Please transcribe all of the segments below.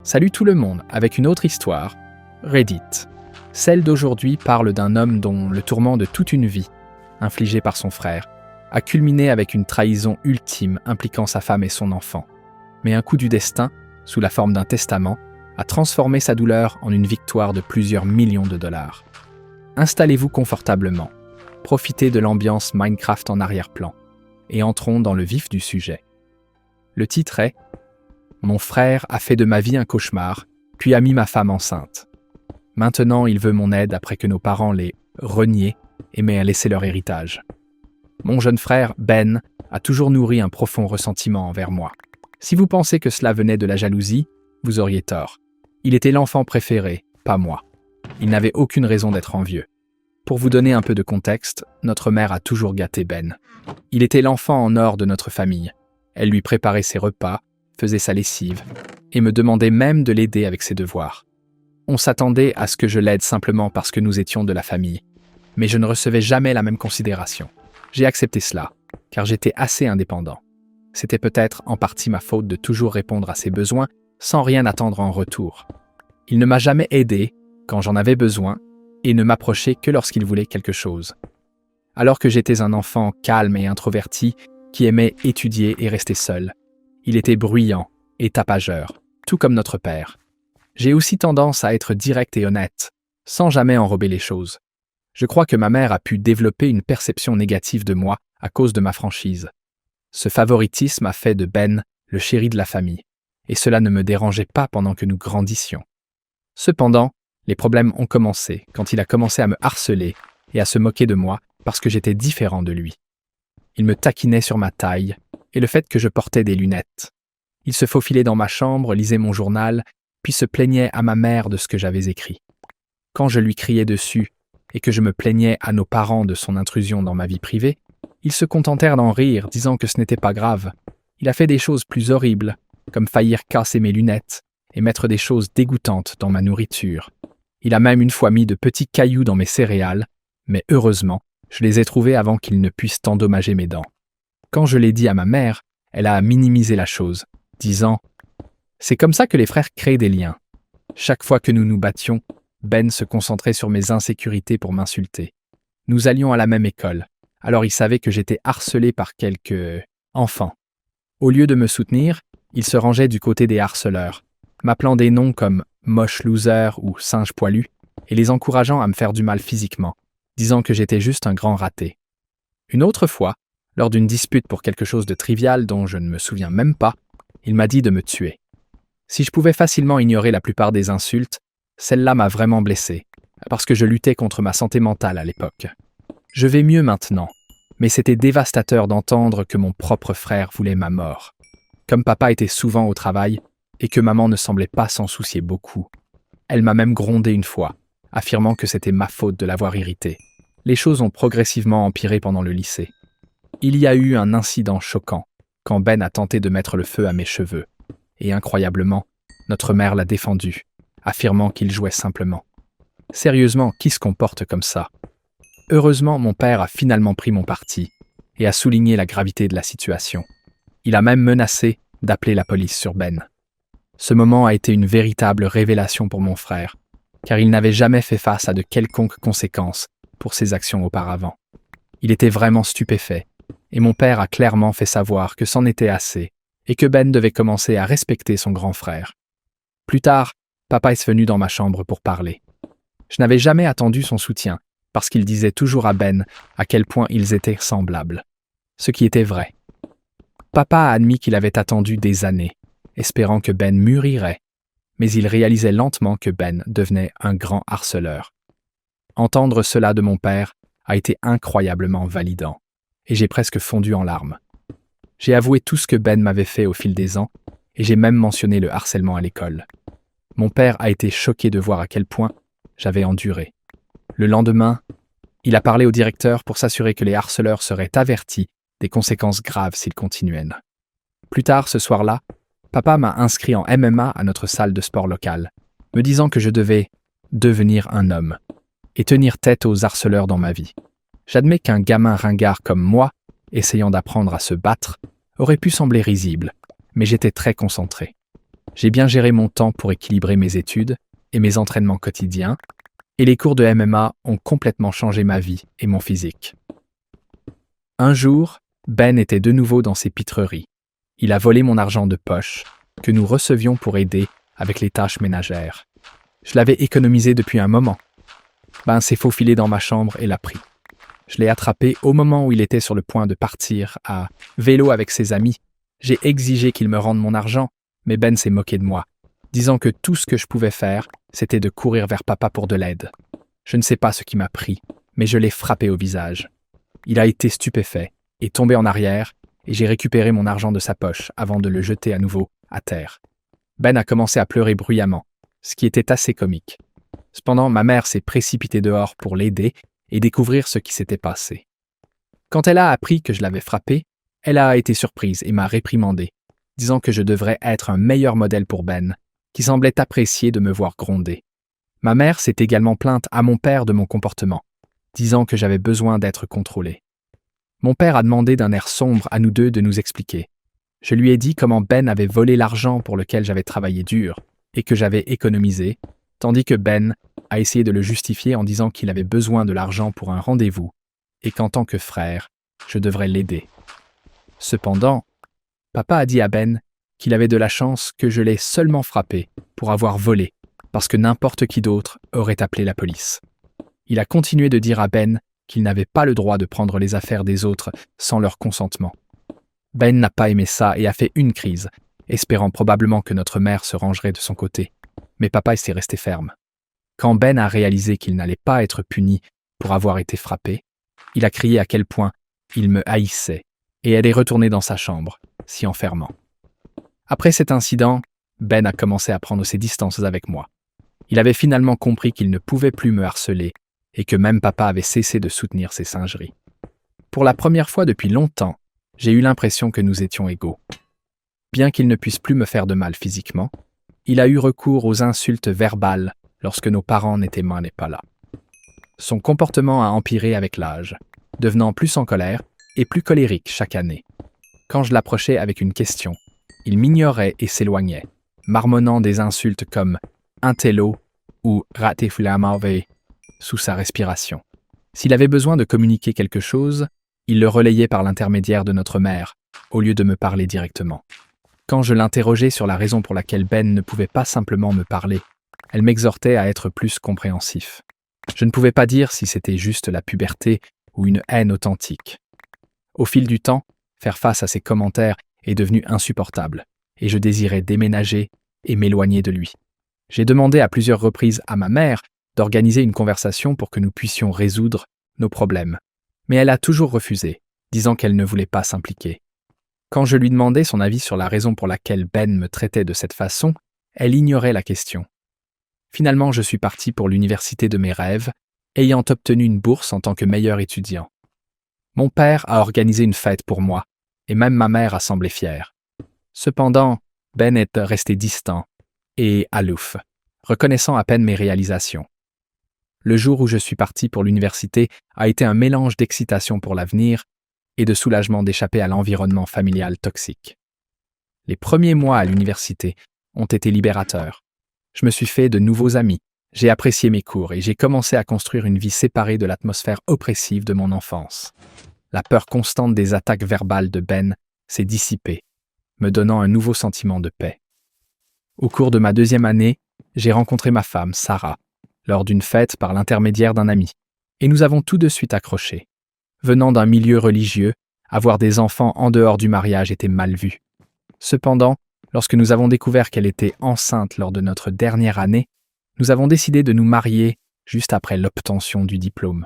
Salut tout le monde avec une autre histoire, Reddit. Celle d'aujourd'hui parle d'un homme dont le tourment de toute une vie, infligé par son frère, a culminé avec une trahison ultime impliquant sa femme et son enfant. Mais un coup du destin, sous la forme d'un testament, a transformé sa douleur en une victoire de plusieurs millions de dollars. Installez-vous confortablement, profitez de l'ambiance Minecraft en arrière-plan, et entrons dans le vif du sujet. Le titre est « Mon frère a fait de ma vie un cauchemar, puis a mis ma femme enceinte. Maintenant, il veut mon aide après que nos parents l'aient renié et m'aient laissé leur héritage. Mon jeune frère, Ben, a toujours nourri un profond ressentiment envers moi. Si vous pensez que cela venait de la jalousie, vous auriez tort. Il était l'enfant préféré, pas moi. Il n'avait aucune raison d'être envieux. Pour vous donner un peu de contexte, notre mère a toujours gâté Ben. Il était l'enfant en or de notre famille. Elle lui préparait ses repas, faisait sa lessive, et me demandait même de l'aider avec ses devoirs. On s'attendait à ce que je l'aide simplement parce que nous étions de la famille, mais je ne recevais jamais la même considération. J'ai accepté cela, car j'étais assez indépendant. C'était peut-être en partie ma faute de toujours répondre à ses besoins sans rien attendre en retour. Il ne m'a jamais aidé quand j'en avais besoin et ne m'approchait que lorsqu'il voulait quelque chose. Alors que j'étais un enfant calme et introverti qui aimait étudier et rester seul, il était bruyant et tapageur, tout comme notre père. J'ai aussi tendance à être direct et honnête, sans jamais enrober les choses. Je crois que ma mère a pu développer une perception négative de moi à cause de ma franchise. Ce favoritisme a fait de Ben le chéri de la famille, et cela ne me dérangeait pas pendant que nous grandissions. Cependant, les problèmes ont commencé quand il a commencé à me harceler et à se moquer de moi parce que j'étais différent de lui. Il me taquinait sur ma taille et le fait que je portais des lunettes. Il se faufilait dans ma chambre, lisait mon journal, puis se plaignait à ma mère de ce que j'avais écrit. Quand je lui criais dessus et que je me plaignais à nos parents de son intrusion dans ma vie privée, ils se contentèrent d'en rire, disant que ce n'était pas grave. Il a fait des choses plus horribles, comme faillir casser mes lunettes et mettre des choses dégoûtantes dans ma nourriture. Il a même une fois mis de petits cailloux dans mes céréales, mais heureusement, je les ai trouvés avant qu'ils ne puissent endommager mes dents. Quand je l'ai dit à ma mère, elle a minimisé la chose, disant « C'est comme ça que les frères créent des liens. » Chaque fois que nous nous battions, Ben se concentrait sur mes insécurités pour m'insulter. Nous allions à la même école, alors il savait que j'étais harcelé par quelques enfants. Au lieu de me soutenir, il se rangeait du côté des harceleurs, m'appelant des noms comme « moche loser » ou « singe poilu » et les encourageant à me faire du mal physiquement, disant que j'étais juste un grand raté. Une autre fois, lors d'une dispute pour quelque chose de trivial dont je ne me souviens même pas, il m'a dit de me tuer. Si je pouvais facilement ignorer la plupart des insultes, celle-là m'a vraiment blessé, parce que je luttais contre ma santé mentale à l'époque. Je vais mieux maintenant, mais c'était dévastateur d'entendre que mon propre frère voulait ma mort. Comme papa était souvent au travail et que maman ne semblait pas s'en soucier beaucoup, elle m'a même grondé une fois, affirmant que c'était ma faute de l'avoir irrité. Les choses ont progressivement empiré pendant le lycée. Il y a eu un incident choquant, quand Ben a tenté de mettre le feu à mes cheveux. Et incroyablement, notre mère l'a défendu, affirmant qu'il jouait simplement. Sérieusement, qui se comporte comme ça? Heureusement, mon père a finalement pris mon parti et a souligné la gravité de la situation. Il a même menacé d'appeler la police sur Ben. Ce moment a été une véritable révélation pour mon frère, car il n'avait jamais fait face à de quelconques conséquences pour ses actions auparavant. Il était vraiment stupéfait, et mon père a clairement fait savoir que c'en était assez et que Ben devait commencer à respecter son grand frère. Plus tard, papa est venu dans ma chambre pour parler. Je n'avais jamais attendu son soutien, parce qu'il disait toujours à Ben à quel point ils étaient semblables. Ce qui était vrai. Papa a admis qu'il avait attendu des années, espérant que Ben mûrirait, mais il réalisait lentement que Ben devenait un grand harceleur. Entendre cela de mon père a été incroyablement validant, et j'ai presque fondu en larmes. J'ai avoué tout ce que Ben m'avait fait au fil des ans, et j'ai même mentionné le harcèlement à l'école. Mon père a été choqué de voir à quel point j'avais enduré. Le lendemain, il a parlé au directeur pour s'assurer que les harceleurs seraient avertis des conséquences graves s'ils continuaient. Plus tard, ce soir-là, papa m'a inscrit en MMA à notre salle de sport locale, me disant que je devais devenir un homme et tenir tête aux harceleurs dans ma vie. J'admets qu'un gamin ringard comme moi, essayant d'apprendre à se battre, aurait pu sembler risible, mais j'étais très concentré. J'ai bien géré mon temps pour équilibrer mes études et mes entraînements quotidiens, et les cours de MMA ont complètement changé ma vie et mon physique. Un jour, Ben était de nouveau dans ses pitreries. Il a volé mon argent de poche, que nous recevions pour aider avec les tâches ménagères. Je l'avais économisé depuis un moment. Ben s'est faufilé dans ma chambre et l'a pris. Je l'ai attrapé au moment où il était sur le point de partir à vélo avec ses amis. J'ai exigé qu'il me rende mon argent, mais Ben s'est moqué de moi, disant que tout ce que je pouvais faire, c'était de courir vers papa pour de l'aide. Je ne sais pas ce qui m'a pris, mais je l'ai frappé au visage. Il a été stupéfait et tombé en arrière, et j'ai récupéré mon argent de sa poche avant de le jeter à nouveau à terre. Ben a commencé à pleurer bruyamment, ce qui était assez comique. Cependant, ma mère s'est précipitée dehors pour l'aider et découvrir ce qui s'était passé. Quand elle a appris que je l'avais frappé, elle a été surprise et m'a réprimandé, disant que je devrais être un meilleur modèle pour Ben, qui semblait apprécier de me voir gronder. Ma mère s'est également plainte à mon père de mon comportement, disant que j'avais besoin d'être contrôlé. Mon père a demandé d'un air sombre à nous deux de nous expliquer. Je lui ai dit comment Ben avait volé l'argent pour lequel j'avais travaillé dur et que j'avais économisé, tandis que Ben a essayé de le justifier en disant qu'il avait besoin de l'argent pour un rendez-vous et qu'en tant que frère, je devrais l'aider. Cependant, papa a dit à Ben qu'il avait de la chance que je l'ai seulement frappé pour avoir volé, parce que n'importe qui d'autre aurait appelé la police. Il a continué de dire à Ben qu'il n'avait pas le droit de prendre les affaires des autres sans leur consentement. Ben n'a pas aimé ça et a fait une crise, espérant probablement que notre mère se rangerait de son côté. Mais papa s'est resté ferme. Quand Ben a réalisé qu'il n'allait pas être puni pour avoir été frappé, il a crié à quel point il me haïssait et elle est retournée dans sa chambre, s'y enfermant. Après cet incident, Ben a commencé à prendre ses distances avec moi. Il avait finalement compris qu'il ne pouvait plus me harceler et que même papa avait cessé de soutenir ses singeries. Pour la première fois depuis longtemps, j'ai eu l'impression que nous étions égaux. Bien qu'il ne puisse plus me faire de mal physiquement, il a eu recours aux insultes verbales lorsque nos parents n'étaient pas là. Son comportement a empiré avec l'âge, devenant plus en colère et plus colérique chaque année. Quand je l'approchais avec une question, il m'ignorait et s'éloignait, marmonnant des insultes comme « intello » ou « ratiflamave » sous sa respiration. S'il avait besoin de communiquer quelque chose, il le relayait par l'intermédiaire de notre mère, au lieu de me parler directement. Quand je l'interrogeais sur la raison pour laquelle Ben ne pouvait pas simplement me parler, elle m'exhortait à être plus compréhensif. Je ne pouvais pas dire si c'était juste la puberté ou une haine authentique. Au fil du temps, faire face à ses commentaires est devenu insupportable, et je désirais déménager et m'éloigner de lui. J'ai demandé à plusieurs reprises à ma mère d'organiser une conversation pour que nous puissions résoudre nos problèmes, mais elle a toujours refusé, disant qu'elle ne voulait pas s'impliquer. Quand je lui demandais son avis sur la raison pour laquelle Ben me traitait de cette façon, elle ignorait la question. Finalement, je suis parti pour l'université de mes rêves, ayant obtenu une bourse en tant que meilleur étudiant. Mon père a organisé une fête pour moi, et même ma mère a semblé fière. Cependant, Ben est resté distant et aloof, reconnaissant à peine mes réalisations. Le jour où je suis parti pour l'université a été un mélange d'excitation pour l'avenir et de soulagement d'échapper à l'environnement familial toxique. Les premiers mois à l'université ont été libérateurs. Je me suis fait de nouveaux amis, j'ai apprécié mes cours et j'ai commencé à construire une vie séparée de l'atmosphère oppressive de mon enfance. La peur constante des attaques verbales de Ben s'est dissipée, me donnant un nouveau sentiment de paix. Au cours de ma deuxième année, j'ai rencontré ma femme, Sarah, lors d'une fête par l'intermédiaire d'un ami, et nous avons tout de suite accroché. Venant d'un milieu religieux, avoir des enfants en dehors du mariage était mal vu. Cependant, lorsque nous avons découvert qu'elle était enceinte lors de notre dernière année, nous avons décidé de nous marier juste après l'obtention du diplôme.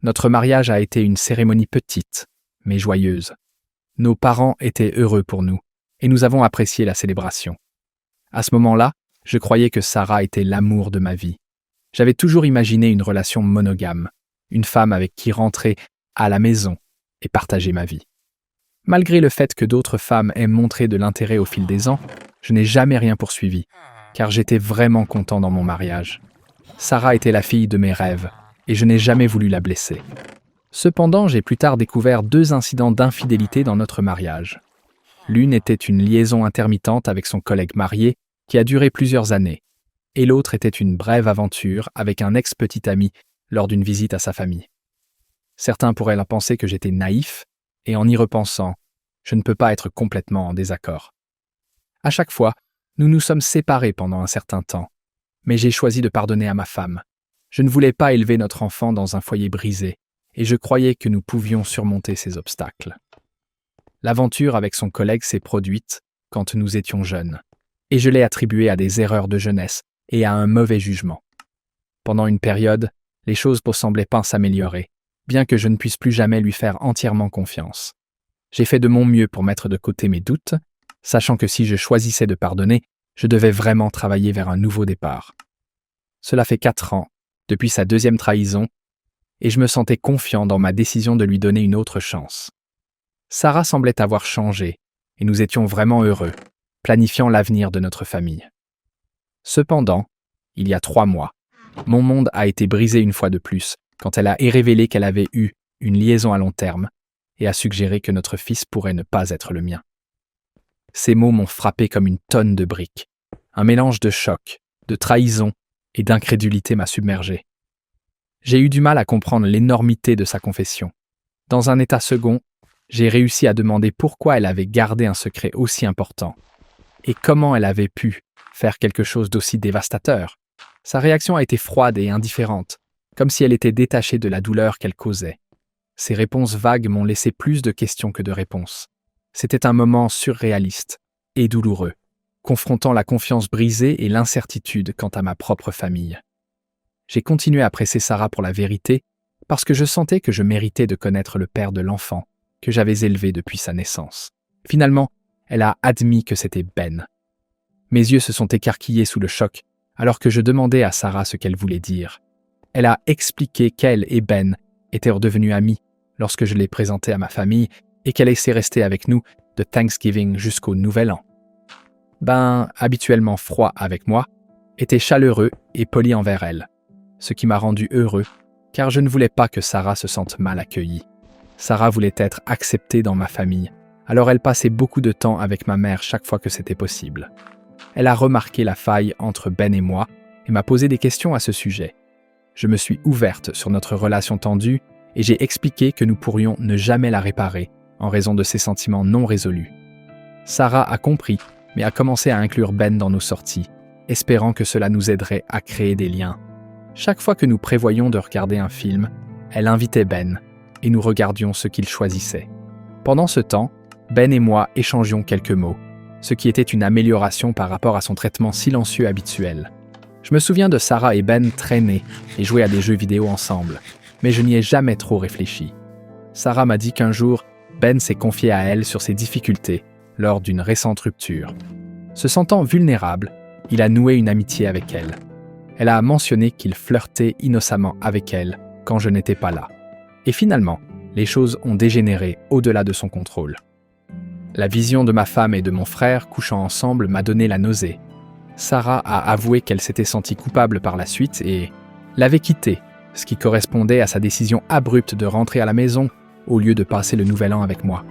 Notre mariage a été une cérémonie petite, mais joyeuse. Nos parents étaient heureux pour nous, et nous avons apprécié la célébration. À ce moment-là, je croyais que Sarah était l'amour de ma vie. J'avais toujours imaginé une relation monogame, une femme avec qui rentrer à la maison et partager ma vie. Malgré le fait que d'autres femmes aient montré de l'intérêt au fil des ans, je n'ai jamais rien poursuivi, car j'étais vraiment content dans mon mariage. Sarah était la fille de mes rêves, et je n'ai jamais voulu la blesser. Cependant, j'ai plus tard découvert 2 incidents d'infidélité dans notre mariage. L'une était une liaison intermittente avec son collègue marié, qui a duré plusieurs années, et l'autre était une brève aventure avec un ex-petit ami lors d'une visite à sa famille. Certains pourraient penser que j'étais naïf, et en y repensant, je ne peux pas être complètement en désaccord. À chaque fois, nous nous sommes séparés pendant un certain temps, mais j'ai choisi de pardonner à ma femme. Je ne voulais pas élever notre enfant dans un foyer brisé, et je croyais que nous pouvions surmonter ces obstacles. L'aventure avec son collègue s'est produite quand nous étions jeunes, et je l'ai attribuée à des erreurs de jeunesse et à un mauvais jugement. Pendant une période, les choses ne semblaient pas s'améliorer, bien que je ne puisse plus jamais lui faire entièrement confiance. J'ai fait de mon mieux pour mettre de côté mes doutes, sachant que si je choisissais de pardonner, je devais vraiment travailler vers un nouveau départ. Cela fait 4 ans, depuis sa deuxième trahison, et je me sentais confiant dans ma décision de lui donner une autre chance. Sarah semblait avoir changé, et nous étions vraiment heureux, planifiant l'avenir de notre famille. Cependant, il y a 3 mois, mon monde a été brisé une fois de plus, quand elle a révélé qu'elle avait eu une liaison à long terme et a suggéré que notre fils pourrait ne pas être le mien. Ces mots m'ont frappé comme une tonne de briques. Un mélange de choc, de trahison et d'incrédulité m'a submergé. J'ai eu du mal à comprendre l'énormité de sa confession. Dans un état second, j'ai réussi à demander pourquoi elle avait gardé un secret aussi important et comment elle avait pu faire quelque chose d'aussi dévastateur. Sa réaction a été froide et indifférente, comme si elle était détachée de la douleur qu'elle causait. Ses réponses vagues m'ont laissé plus de questions que de réponses. C'était un moment surréaliste et douloureux, confrontant la confiance brisée et l'incertitude quant à ma propre famille. J'ai continué à presser Sarah pour la vérité parce que je sentais que je méritais de connaître le père de l'enfant que j'avais élevé depuis sa naissance. Finalement, elle a admis que c'était Ben. Mes yeux se sont écarquillés sous le choc alors que je demandais à Sarah ce qu'elle voulait dire. Elle a expliqué qu'elle et Ben étaient redevenus amis lorsque je l'ai présenté à ma famille et qu'elle s'est restée avec nous de Thanksgiving jusqu'au Nouvel An. Ben, habituellement froid avec moi, était chaleureux et poli envers elle, ce qui m'a rendu heureux car je ne voulais pas que Sarah se sente mal accueillie. Sarah voulait être acceptée dans ma famille, alors elle passait beaucoup de temps avec ma mère chaque fois que c'était possible. Elle a remarqué la faille entre Ben et moi et m'a posé des questions à ce sujet. Je me suis ouverte sur notre relation tendue et j'ai expliqué que nous pourrions ne jamais la réparer en raison de ses sentiments non résolus. Sarah a compris, mais a commencé à inclure Ben dans nos sorties, espérant que cela nous aiderait à créer des liens. Chaque fois que nous prévoyions de regarder un film, elle invitait Ben et nous regardions ce qu'il choisissait. Pendant ce temps, Ben et moi échangions quelques mots, ce qui était une amélioration par rapport à son traitement silencieux habituel. Je me souviens de Sarah et Ben traîner et jouer à des jeux vidéo ensemble, mais je n'y ai jamais trop réfléchi. Sarah m'a dit qu'un jour, Ben s'est confié à elle sur ses difficultés lors d'une récente rupture. Se sentant vulnérable, il a noué une amitié avec elle. Elle a mentionné qu'il flirtait innocemment avec elle quand je n'étais pas là. Et finalement, les choses ont dégénéré au-delà de son contrôle. La vision de ma femme et de mon frère couchant ensemble m'a donné la nausée. Sarah a avoué qu'elle s'était sentie coupable par la suite et l'avait quitté, ce qui correspondait à sa décision abrupte de rentrer à la maison au lieu de passer le Nouvel An avec moi.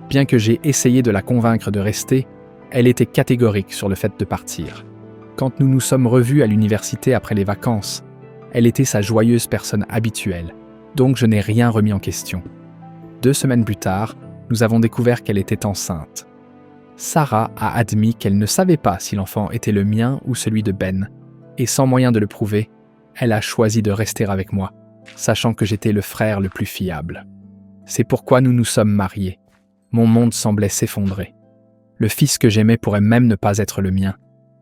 Bien que j'ai essayé de la convaincre de rester, elle était catégorique sur le fait de partir. Quand nous nous sommes revus à l'université après les vacances, elle était sa joyeuse personne habituelle, donc je n'ai rien remis en question. 2 semaines plus tard, nous avons découvert qu'elle était enceinte. Sarah a admis qu'elle ne savait pas si l'enfant était le mien ou celui de Ben, et sans moyen de le prouver, elle a choisi de rester avec moi, sachant que j'étais le frère le plus fiable. C'est pourquoi nous nous sommes mariés. Mon monde semblait s'effondrer. Le fils que j'aimais pourrait même ne pas être le mien.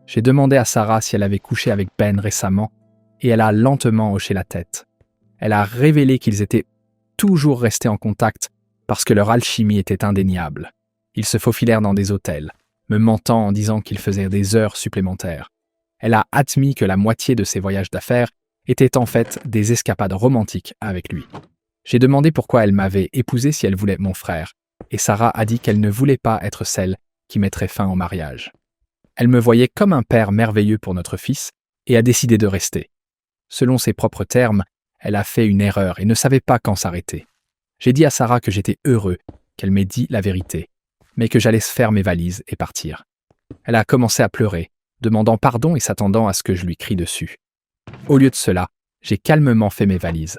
J'ai demandé à Sarah si elle avait couché avec Ben récemment, et elle a lentement hoché la tête. Elle a révélé qu'ils étaient toujours restés en contact parce que leur alchimie était indéniable. Ils se faufilèrent dans des hôtels, me mentant en disant qu'ils faisaient des heures supplémentaires. Elle a admis que la moitié de ses voyages d'affaires étaient en fait des escapades romantiques avec lui. J'ai demandé pourquoi elle m'avait épousé si elle voulait mon frère, et Sarah a dit qu'elle ne voulait pas être celle qui mettrait fin au mariage. Elle me voyait comme un père merveilleux pour notre fils et a décidé de rester. Selon ses propres termes, elle a fait une erreur et ne savait pas quand s'arrêter. J'ai dit à Sarah que j'étais heureux qu'elle m'ait dit la vérité, mais que j'allais faire mes valises et partir. Elle a commencé à pleurer, demandant pardon et s'attendant à ce que je lui crie dessus. Au lieu de cela, j'ai calmement fait mes valises.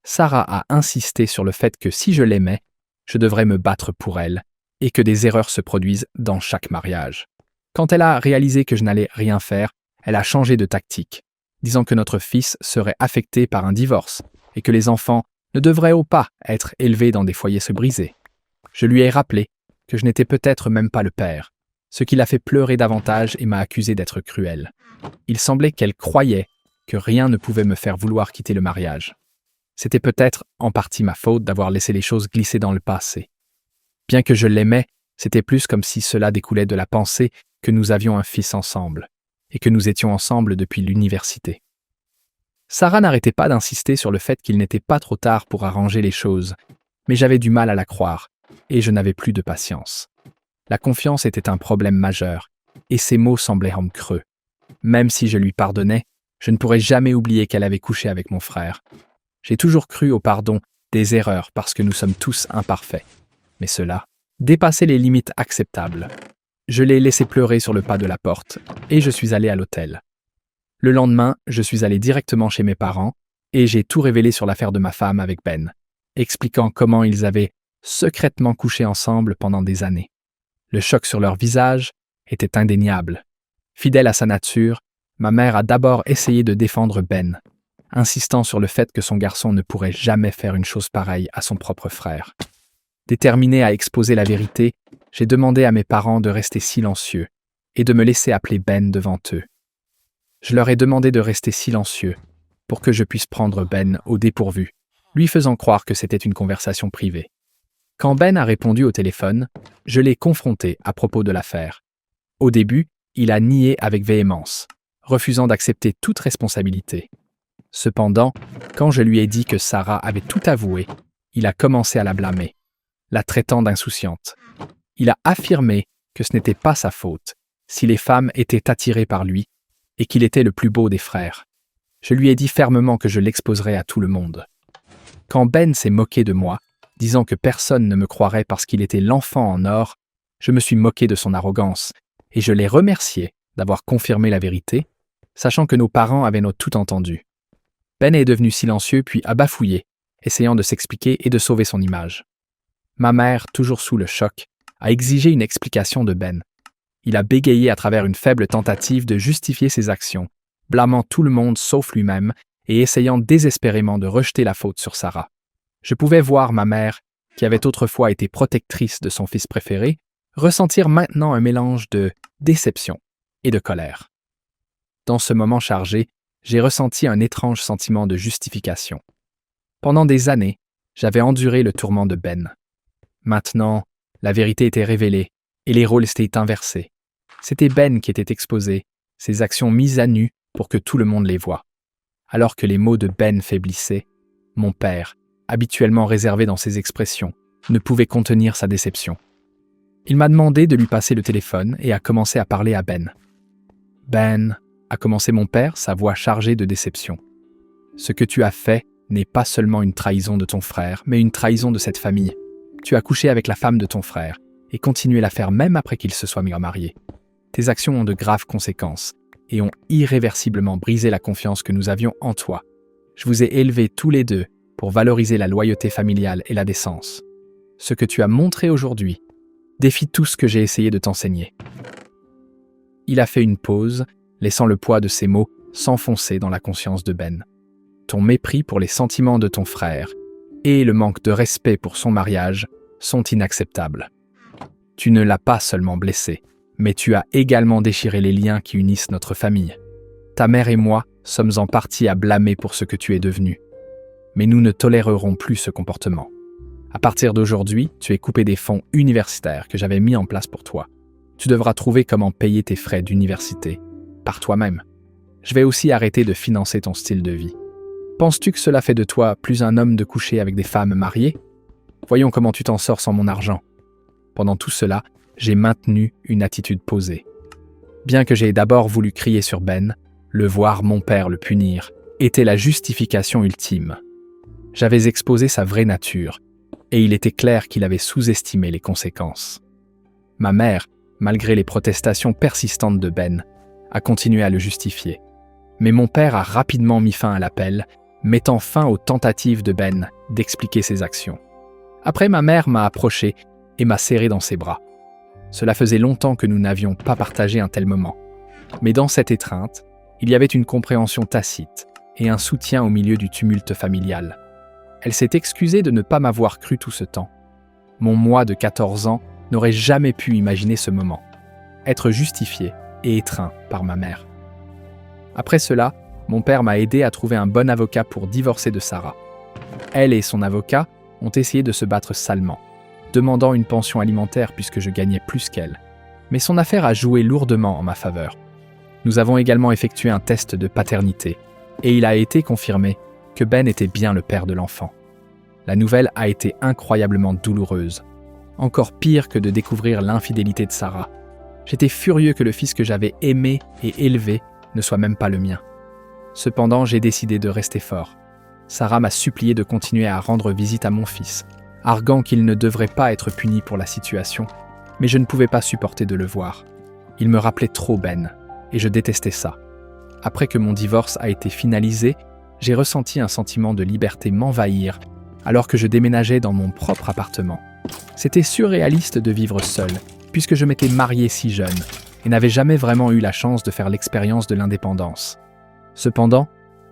Sarah a insisté sur le fait que si je l'aimais, je devrais me battre pour elle et que des erreurs se produisent dans chaque mariage. Quand elle a réalisé que je n'allais rien faire, elle a changé de tactique, disant que notre fils serait affecté par un divorce et que les enfants ne devraient pas être élevés dans des foyers se briser. Je lui ai rappelé que je n'étais peut-être même pas le père, ce qui l'a fait pleurer davantage et m'a accusé d'être cruel. Il semblait qu'elle croyait que rien ne pouvait me faire vouloir quitter le mariage. C'était peut-être en partie ma faute d'avoir laissé les choses glisser dans le passé. Bien que je l'aimais, c'était plus comme si cela découlait de la pensée que nous avions un fils ensemble, et que nous étions ensemble depuis l'université. Sarah n'arrêtait pas d'insister sur le fait qu'il n'était pas trop tard pour arranger les choses, mais j'avais du mal à la croire, et je n'avais plus de patience. La confiance était un problème majeur, et ses mots semblaient en creux. Même si je lui pardonnais, je ne pourrais jamais oublier qu'elle avait couché avec mon frère. J'ai toujours cru au pardon des erreurs parce que nous sommes tous imparfaits. Mais cela dépassait les limites acceptables. Je l'ai laissé pleurer sur le pas de la porte et je suis allé à l'hôtel. Le lendemain, je suis allé directement chez mes parents et j'ai tout révélé sur l'affaire de ma femme avec Ben, expliquant comment ils avaient secrètement couché ensemble pendant des années. Le choc sur leur visage était indéniable. Fidèle à sa nature, ma mère a d'abord essayé de défendre Ben, insistant sur le fait que son garçon ne pourrait jamais faire une chose pareille à son propre frère. Déterminé à exposer la vérité, j'ai demandé à mes parents de rester silencieux et de me laisser appeler Ben devant eux. Je leur ai demandé de rester silencieux pour que je puisse prendre Ben au dépourvu, lui faisant croire que c'était une conversation privée. Quand Ben a répondu au téléphone, je l'ai confronté à propos de l'affaire. Au début, il a nié avec véhémence, refusant d'accepter toute responsabilité. Cependant, quand je lui ai dit que Sarah avait tout avoué, il a commencé à la blâmer, la traitant d'insouciante. Il a affirmé que ce n'était pas sa faute si les femmes étaient attirées par lui et qu'il était le plus beau des frères. Je lui ai dit fermement que je l'exposerais à tout le monde. Quand Ben s'est moqué de moi, disant que personne ne me croirait parce qu'il était l'enfant en or, je me suis moqué de son arrogance et je l'ai remercié d'avoir confirmé la vérité, sachant que nos parents avaient tout entendu. Ben est devenu silencieux puis a bafouillé, essayant de s'expliquer et de sauver son image. Ma mère, toujours sous le choc, a exigé une explication de Ben. Il a bégayé à travers une faible tentative de justifier ses actions, blâmant tout le monde sauf lui-même et essayant désespérément de rejeter la faute sur Sarah. Je pouvais voir ma mère, qui avait autrefois été protectrice de son fils préféré, ressentir maintenant un mélange de déception et de colère. Dans ce moment chargé, j'ai ressenti un étrange sentiment de justification. Pendant des années, j'avais enduré le tourment de Ben. Maintenant, la vérité était révélée et les rôles étaient inversés. C'était Ben qui était exposé, ses actions mises à nu pour que tout le monde les voie. Alors que les mots de Ben faiblissaient, mon père, habituellement réservé dans ses expressions, ne pouvait contenir sa déception. Il m'a demandé de lui passer le téléphone et a commencé à parler à Ben. « Ben », a commencé mon père, sa voix chargée de déception. « Ce que tu as fait n'est pas seulement une trahison de ton frère, mais une trahison de cette famille. Tu as couché avec la femme de ton frère et continué à faire même après qu'il se soit marié. Tes actions ont de graves conséquences et ont irréversiblement brisé la confiance que nous avions en toi. Je vous ai élevés tous les deux pour valoriser la loyauté familiale et la décence. Ce que tu as montré aujourd'hui défie tout ce que j'ai essayé de t'enseigner. » Il a fait une pause, laissant le poids de ses mots s'enfoncer dans la conscience de Ben. Ton mépris pour les sentiments de ton frère et le manque de respect pour son mariage sont inacceptables. Tu ne l'as pas seulement blessé, mais tu as également déchiré les liens qui unissent notre famille. Ta mère et moi sommes en partie à blâmer pour ce que tu es devenu. Mais nous ne tolérerons plus ce comportement. À partir d'aujourd'hui, tu es coupé des fonds universitaires que j'avais mis en place pour toi. Tu devras trouver comment payer tes frais d'université, par toi-même. Je vais aussi arrêter de financer ton style de vie. Penses-tu que cela fait de toi plus un homme de coucher avec des femmes mariées? Voyons comment tu t'en sors sans mon argent. Pendant tout cela, j'ai maintenu une attitude posée. Bien que j'ai d'abord voulu crier sur Ben, le voir mon père le punir était la justification ultime. J'avais exposé sa vraie nature, et il était clair qu'il avait sous-estimé les conséquences. Ma mère, malgré les protestations persistantes de Ben, a continué à le justifier. Mais mon père a rapidement mis fin à l'appel, mettant fin aux tentatives de Ben d'expliquer ses actions. Après, ma mère m'a approché et m'a serré dans ses bras. Cela faisait longtemps que nous n'avions pas partagé un tel moment. Mais dans cette étreinte, il y avait une compréhension tacite et un soutien au milieu du tumulte familial. Elle s'est excusée de ne pas m'avoir cru tout ce temps. Mon moi de 14 ans n'aurait jamais pu imaginer ce moment, être justifié et étreint par ma mère. Après cela, mon père m'a aidé à trouver un bon avocat pour divorcer de Sarah. Elle et son avocat ont essayé de se battre salement, demandant une pension alimentaire puisque je gagnais plus qu'elle. Mais son affaire a joué lourdement en ma faveur. Nous avons également effectué un test de paternité, et il a été confirmé que Ben était bien le père de l'enfant. La nouvelle a été incroyablement douloureuse, encore pire que de découvrir l'infidélité de Sarah. J'étais furieux que le fils que j'avais aimé et élevé ne soit même pas le mien. Cependant, j'ai décidé de rester fort. Sarah m'a supplié de continuer à rendre visite à mon fils, arguant qu'il ne devrait pas être puni pour la situation, mais je ne pouvais pas supporter de le voir. Il me rappelait trop Ben, et je détestais ça. Après que mon divorce a été finalisé, j'ai ressenti un sentiment de liberté m'envahir alors que je déménageais dans mon propre appartement. C'était surréaliste de vivre seul, puisque je m'étais marié si jeune et n'avais jamais vraiment eu la chance de faire l'expérience de l'indépendance. Cependant,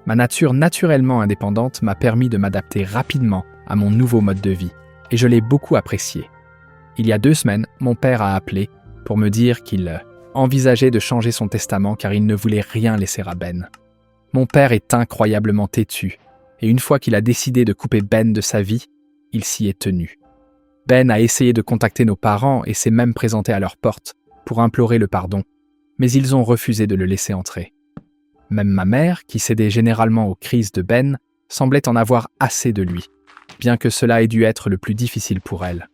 ma nature naturellement indépendante m'a permis de m'adapter rapidement à mon nouveau mode de vie, et je l'ai beaucoup apprécié. Il y a 2 semaines, mon père a appelé pour me dire qu'il envisageait de changer son testament car il ne voulait rien laisser à Ben. Mon père est incroyablement têtu, et une fois qu'il a décidé de couper Ben de sa vie, il s'y est tenu. Ben a essayé de contacter nos parents et s'est même présenté à leur porte pour implorer le pardon, mais ils ont refusé de le laisser entrer. Même ma mère, qui cédait généralement aux crises de Ben, semblait en avoir assez de lui, bien que cela ait dû être le plus difficile pour elle.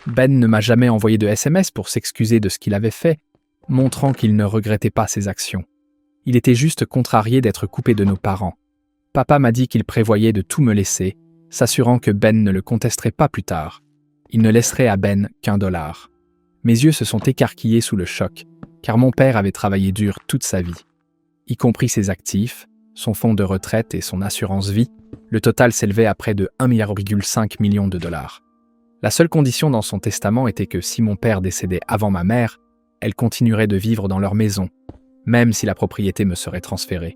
Ben ne m'a jamais envoyé de SMS pour s'excuser de ce qu'il avait fait, montrant qu'il ne regrettait pas ses actions. Il était juste contrarié d'être coupé de nos parents. Papa m'a dit qu'il prévoyait de tout me laisser, s'assurant que Ben ne le contesterait pas plus tard. Il ne laisserait à Ben qu'$1. Mes yeux se sont écarquillés sous le choc, car mon père avait travaillé dur toute sa vie. Y compris ses actifs, son fonds de retraite et son assurance vie, le total s'élevait à près de 1,5 million de dollars. La seule condition dans son testament était que si mon père décédait avant ma mère, elle continuerait de vivre dans leur maison, même si la propriété me serait transférée.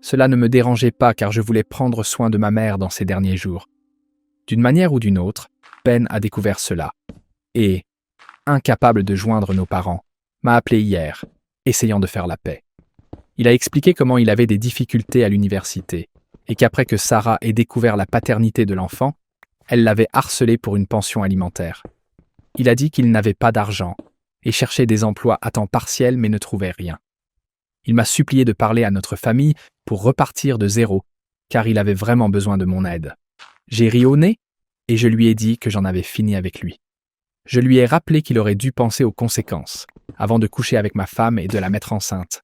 Cela ne me dérangeait pas car je voulais prendre soin de ma mère dans ces derniers jours. D'une manière ou d'une autre, Ben a découvert cela et, incapable de joindre nos parents, m'a appelé hier, essayant de faire la paix. Il a expliqué comment il avait des difficultés à l'université et qu'après que Sarah ait découvert la paternité de l'enfant, elle l'avait harcelé pour une pension alimentaire. Il a dit qu'il n'avait pas d'argent et cherchait des emplois à temps partiel mais ne trouvait rien. Il m'a supplié de parler à notre famille pour repartir de zéro, car il avait vraiment besoin de mon aide. J'ai ri au nez et je lui ai dit que j'en avais fini avec lui. Je lui ai rappelé qu'il aurait dû penser aux conséquences, avant de coucher avec ma femme et de la mettre enceinte.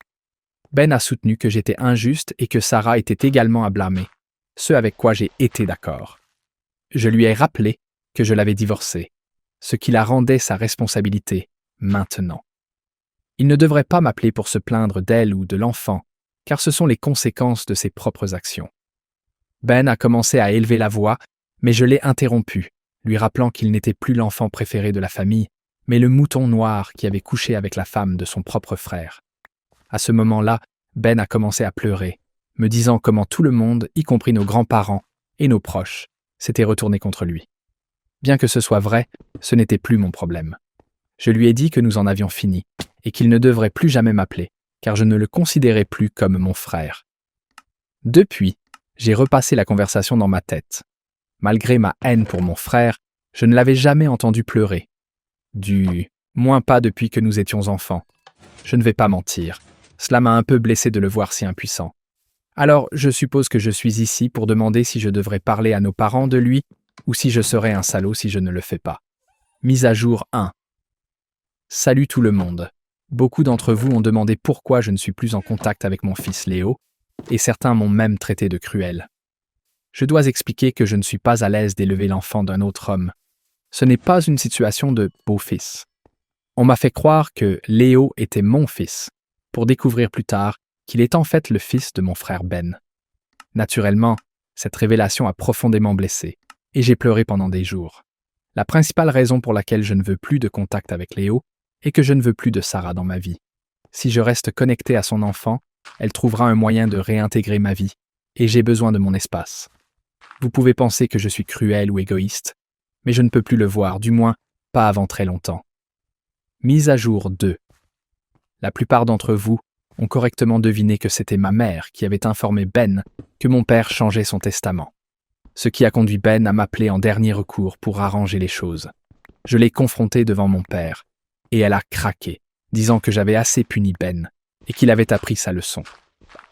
Ben a soutenu que j'étais injuste et que Sarah était également à blâmer, ce avec quoi j'ai été d'accord. Je lui ai rappelé que je l'avais divorcée, ce qui la rendait sa responsabilité, maintenant. Il ne devrait pas m'appeler pour se plaindre d'elle ou de l'enfant, car ce sont les conséquences de ses propres actions. Ben a commencé à élever la voix, mais je l'ai interrompu, lui rappelant qu'il n'était plus l'enfant préféré de la famille, mais le mouton noir qui avait couché avec la femme de son propre frère. À ce moment-là, Ben a commencé à pleurer, me disant comment tout le monde, y compris nos grands-parents et nos proches, s'était retourné contre lui. Bien que ce soit vrai, ce n'était plus mon problème. Je lui ai dit que nous en avions fini, et qu'il ne devrait plus jamais m'appeler, car je ne le considérais plus comme mon frère. Depuis, j'ai repassé la conversation dans ma tête. Malgré ma haine pour mon frère, je ne l'avais jamais entendu pleurer. Moins pas depuis que nous étions enfants. Je ne vais pas mentir, cela m'a un peu blessé de le voir si impuissant. Alors, je suppose que je suis ici pour demander si je devrais parler à nos parents de lui, ou si je serais un salaud si je ne le fais pas. Mise à jour 1. Salut tout le monde. Beaucoup d'entre vous ont demandé pourquoi je ne suis plus en contact avec mon fils Léo, et certains m'ont même traité de cruel. Je dois expliquer que je ne suis pas à l'aise d'élever l'enfant d'un autre homme. Ce n'est pas une situation de beau-fils. On m'a fait croire que Léo était mon fils, pour découvrir plus tard qu'il est en fait le fils de mon frère Ben. Naturellement, cette révélation a profondément blessé, et j'ai pleuré pendant des jours. La principale raison pour laquelle je ne veux plus de contact avec Léo est que je ne veux plus de Sarah dans ma vie. Si je reste connecté à son enfant, elle trouvera un moyen de réintégrer ma vie, et j'ai besoin de mon espace. Vous pouvez penser que je suis cruel ou égoïste, mais je ne peux plus le voir, du moins pas avant très longtemps. Mise à jour 2. La plupart d'entre vous ont correctement deviné que c'était ma mère qui avait informé Ben que mon père changeait son testament. Ce qui a conduit Ben à m'appeler en dernier recours pour arranger les choses. Je l'ai confrontée devant mon père, et elle a craqué, disant que j'avais assez puni Ben et qu'il avait appris sa leçon.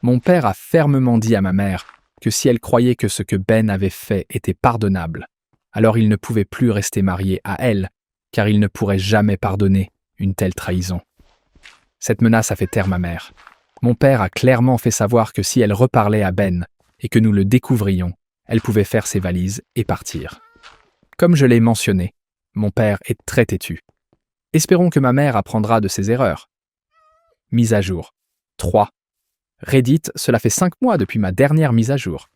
Mon père a fermement dit à ma mère que si elle croyait que ce que Ben avait fait était pardonnable, alors il ne pouvait plus rester marié à elle, car il ne pourrait jamais pardonner une telle trahison. Cette menace a fait taire ma mère. Mon père a clairement fait savoir que si elle reparlait à Ben et que nous le découvrions, elle pouvait faire ses valises et partir. Comme je l'ai mentionné, mon père est très têtu. Espérons que ma mère apprendra de ses erreurs. Mise à jour 3. Reddit, cela fait 5 mois depuis ma dernière mise à jour.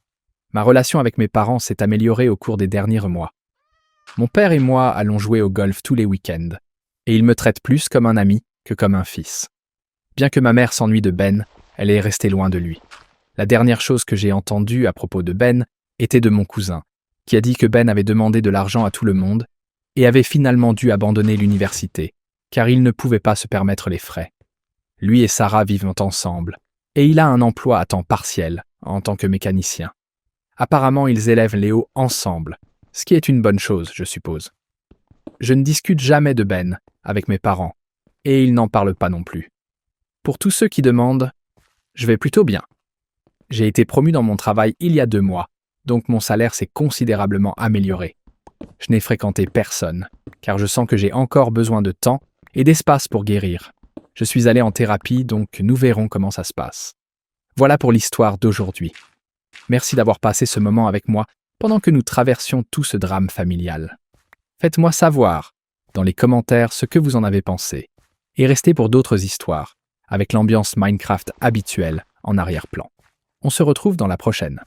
Ma relation avec mes parents s'est améliorée au cours des derniers mois. Mon père et moi allons jouer au golf tous les week-ends, et il me traite plus comme un ami que comme un fils. Bien que ma mère s'ennuie de Ben, elle est restée loin de lui. La dernière chose que j'ai entendue à propos de Ben était de mon cousin, qui a dit que Ben avait demandé de l'argent à tout le monde et avait finalement dû abandonner l'université, car il ne pouvait pas se permettre les frais. Lui et Sarah vivent ensemble, et il a un emploi à temps partiel en tant que mécanicien. Apparemment, ils élèvent Léo ensemble, ce qui est une bonne chose, je suppose. Je ne discute jamais de Ben avec mes parents, et ils n'en parlent pas non plus. Pour tous ceux qui demandent, je vais plutôt bien. J'ai été promu dans mon travail il y a 2 mois, donc mon salaire s'est considérablement amélioré. Je n'ai fréquenté personne, car je sens que j'ai encore besoin de temps et d'espace pour guérir. Je suis allé en thérapie, donc nous verrons comment ça se passe. Voilà pour l'histoire d'aujourd'hui. Merci d'avoir passé ce moment avec moi pendant que nous traversions tout ce drame familial. Faites-moi savoir dans les commentaires ce que vous en avez pensé, et restez pour d'autres histoires, avec l'ambiance Minecraft habituelle en arrière-plan. On se retrouve dans la prochaine.